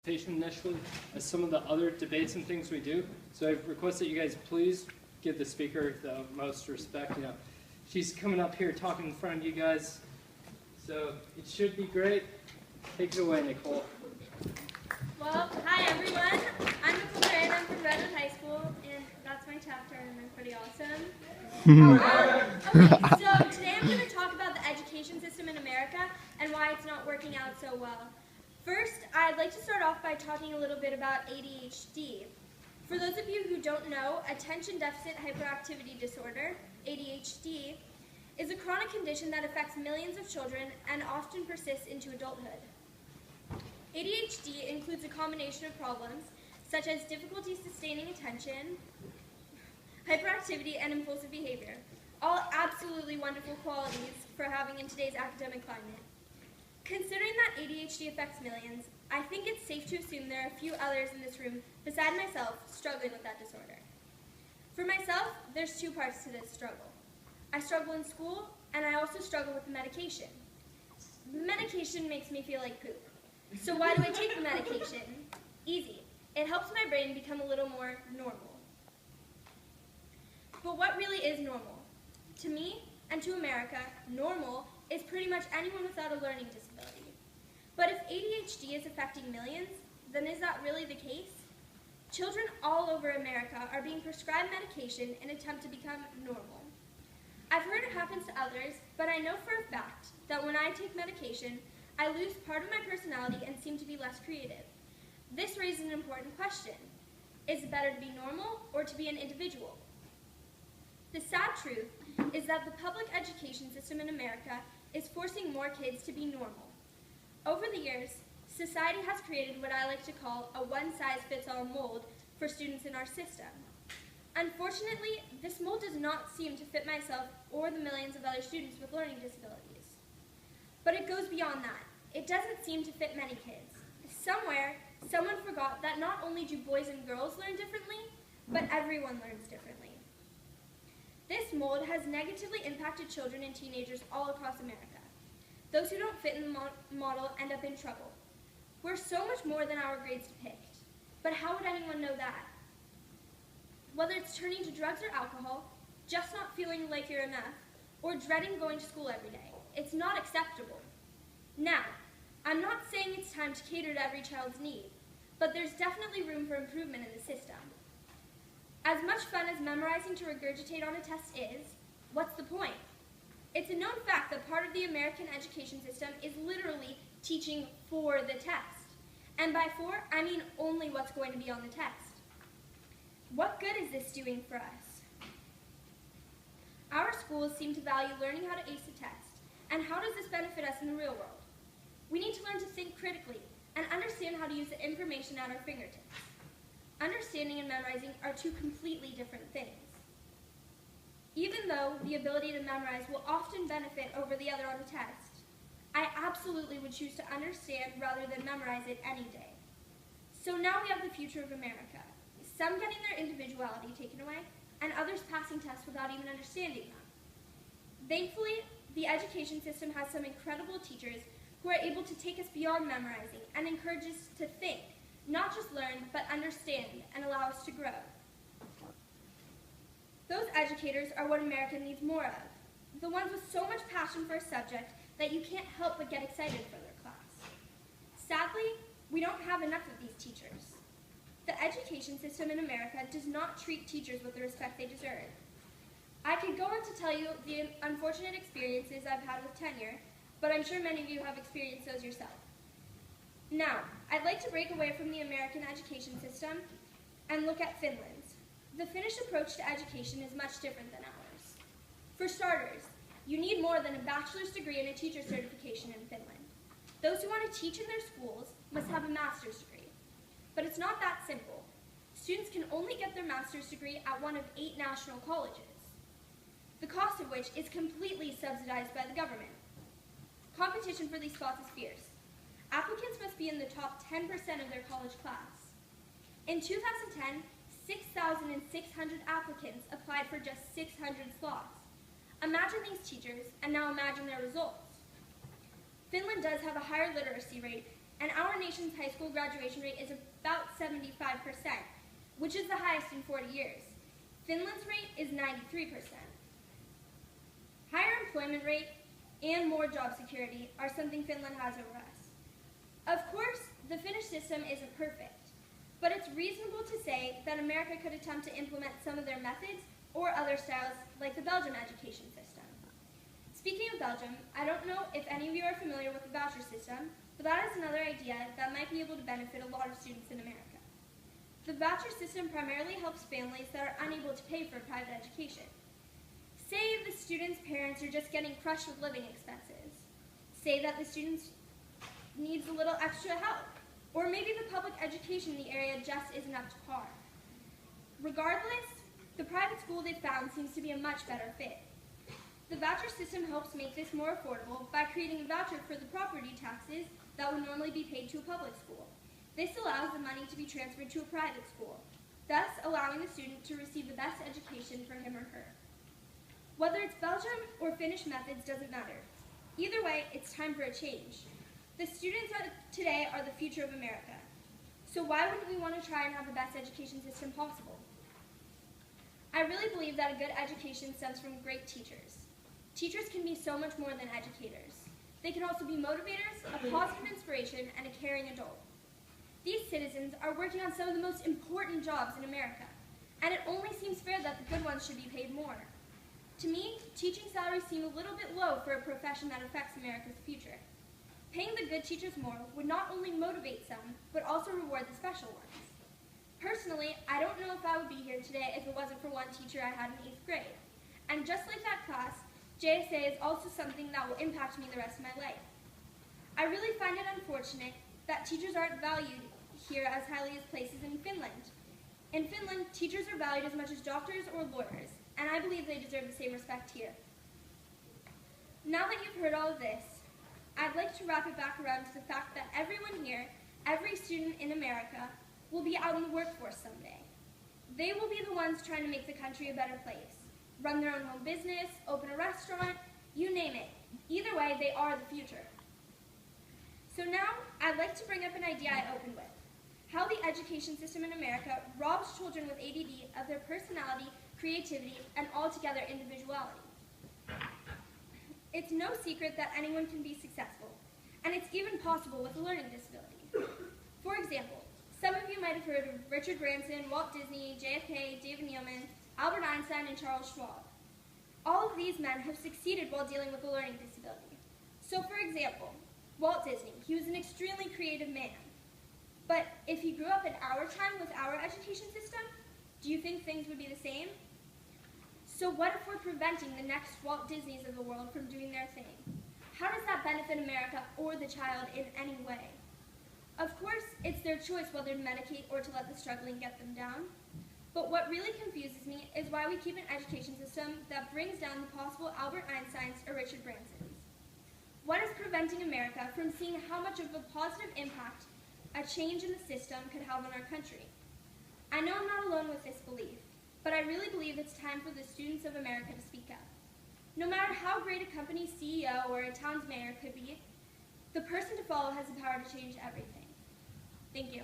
initially as some of the other debates and things we do. So I request that you guys please give the speaker the most respect. She's coming up here talking in front of you guys, so it should be great. Take it away, Nicole. Well, hi everyone. I'm Nicole Garay and I'm from Redwood High School, and that's my chapter, and I'm pretty awesome. Okay, so today I'm going to talk about the education system in America and why it's not working out so well. First, I'd like to start off by talking a little bit about ADHD. For those of you who don't know, attention deficit hyperactivity disorder, ADHD, is a chronic condition that affects millions of children and often persists into adulthood. ADHD includes a combination of problems such as difficulty sustaining attention, hyperactivity, and impulsive behavior, all absolutely wonderful qualities for having in today's academic climate. Considering that ADHD affects millions, I think it's safe to assume there are a few others in this room, beside myself, struggling with that disorder. For myself, there's two parts to this struggle. I struggle in school, and I also struggle with the medication. The medication makes me feel like poop. So why do I take the medication? Easy. It helps my brain become a little more normal. But what really is normal? To me, and to America, normal is pretty much anyone without a learning disability. But if ADHD is affecting millions, then is that really the case? Children all over America are being prescribed medication in an attempt to become normal. I've heard it happens to others, but I know for a fact that when I take medication, I lose part of my personality and seem to be less creative. This raises an important question. Is it better to be normal or to be an individual? The sad truth is that the public education system in America is forcing more kids to be normal. Over the years, society has created what I like to call a one-size-fits-all mold for students in our system. Unfortunately, this mold does not seem to fit myself or the millions of other students with learning disabilities. But it goes beyond that. It doesn't seem to fit many kids. Somewhere, someone forgot that not only do boys and girls learn differently, but everyone learns differently. This mold has negatively impacted children and teenagers all across America. Those who don't fit in the model end up in trouble. We're so much more than our grades depict. But how would anyone know that? Whether it's turning to drugs or alcohol, just not feeling like you're enough, or dreading going to school every day, it's not acceptable. Now, I'm not saying it's time to cater to every child's need, but there's definitely room for improvement in the system. As much fun as memorizing to regurgitate on a test is, what's the point? It's a known fact that part of the American education system is literally teaching for the test. And by for, I mean only what's going to be on the test. What good is this doing for us? Our schools seem to value learning how to ace a test. And how does this benefit us in the real world? We need to learn to think critically and understand how to use the information at our fingertips. Understanding and memorizing are two completely different things. Even though the ability to memorize will often benefit over the other on the test, I absolutely would choose to understand rather than memorize it any day. So now we have the future of America, some getting their individuality taken away, and others passing tests without even understanding them. Thankfully, the education system has some incredible teachers who are able to take us beyond memorizing and encourage us to think, not just learn, but understand and allow us to grow. Those educators are what America needs more of, the ones with so much passion for a subject that you can't help but get excited for their class. Sadly, we don't have enough of these teachers. The education system in America does not treat teachers with the respect they deserve. I could go on to tell you the unfortunate experiences I've had with tenure, but I'm sure many of you have experienced those yourself. Now, I'd like to break away from the American education system and look at Finland's. The Finnish approach to education is much different than ours. For starters, you need more than a bachelor's degree and a teacher's certification in Finland. Those who want to teach in their schools must have a master's degree. But it's not that simple. Students can only get their master's degree at one of 8 national colleges, the cost of which is completely subsidized by the government. Competition for these spots is fierce. Applicants must be in the top 10% of their college class. In 2010, 6,600 applicants applied for just 600 slots. Imagine these teachers, and now imagine their results. Finland does have a higher literacy rate and our nation's high school graduation rate is about 75%, which is the highest in 40 years. Finland's rate is 93%. Higher employment rate and more job security are something Finland has over us. Of course, the Finnish system isn't perfect, but it's reasonable to say that America could attempt to implement some of their methods or other styles like the Belgian education system. Speaking of Belgium, I don't know if any of you are familiar with the voucher system, but that is another idea that might be able to benefit a lot of students in America. The voucher system primarily helps families that are unable to pay for private education. Say the student's parents are just getting crushed with living expenses. Say that the student needs a little extra help, or maybe the public education in the area just isn't up to par. Regardless, the private school they found seems to be a much better fit. The voucher system helps make this more affordable by creating a voucher for the property taxes that would normally be paid to a public school. This allows the money to be transferred to a private school, thus allowing the student to receive the best education for him or her. Whether it's Belgium or Finnish methods doesn't matter. Either way, it's time for a change. The students today are the future of America. So why wouldn't we want to try and have the best education system possible? I really believe that a good education stems from great teachers. Teachers can be so much more than educators. They can also be motivators, a positive inspiration, and a caring adult. These citizens are working on some of the most important jobs in America, and it only seems fair that the good ones should be paid more. To me, teaching salaries seem a little bit low for a profession that affects America's future. Paying the good teachers more would not only motivate some, but also reward the special ones. Personally, I don't know if I would be here today if it wasn't for one teacher I had in 8th grade. And just like that class, JSA is also something that will impact me the rest of my life. I really find it unfortunate that teachers aren't valued here as highly as places in Finland. In Finland, teachers are valued as much as doctors or lawyers, and I believe they deserve the same respect here. Now that you've heard all of this, I'd like to wrap it back around to the fact that everyone here, every student in America, will be out in the workforce someday. They will be the ones trying to make the country a better place, run their own home business, open a restaurant, you name it. Either way, they are the future. So now, I'd like to bring up an idea I opened with: how the education system in America robs children with ADD of their personality, creativity, and altogether individuality. It's no secret that anyone can be successful, and it's even possible with a learning disability. For example, some of you might have heard of Richard Branson, Walt Disney, JFK, David Nealman, Albert Einstein, and Charles Schwab. All of these men have succeeded while dealing with a learning disability. So for example, Walt Disney, he was an extremely creative man. But if he grew up in our time with our education system, do you think things would be the same? So what if we're preventing the next Walt Disneys of the world from doing their thing? How does that benefit America or the child in any way? Of course, it's their choice whether to medicate or to let the struggling get them down. But what really confuses me is why we keep an education system that brings down the possible Albert Einsteins or Richard Bransons. What is preventing America from seeing how much of a positive impact a change in the system could have on our country? I know I'm not alone with this belief, but I really believe it's time for the students of America to speak up. No matter how great a company's CEO or a town's mayor could be, the person to follow has the power to change everything. Thank you.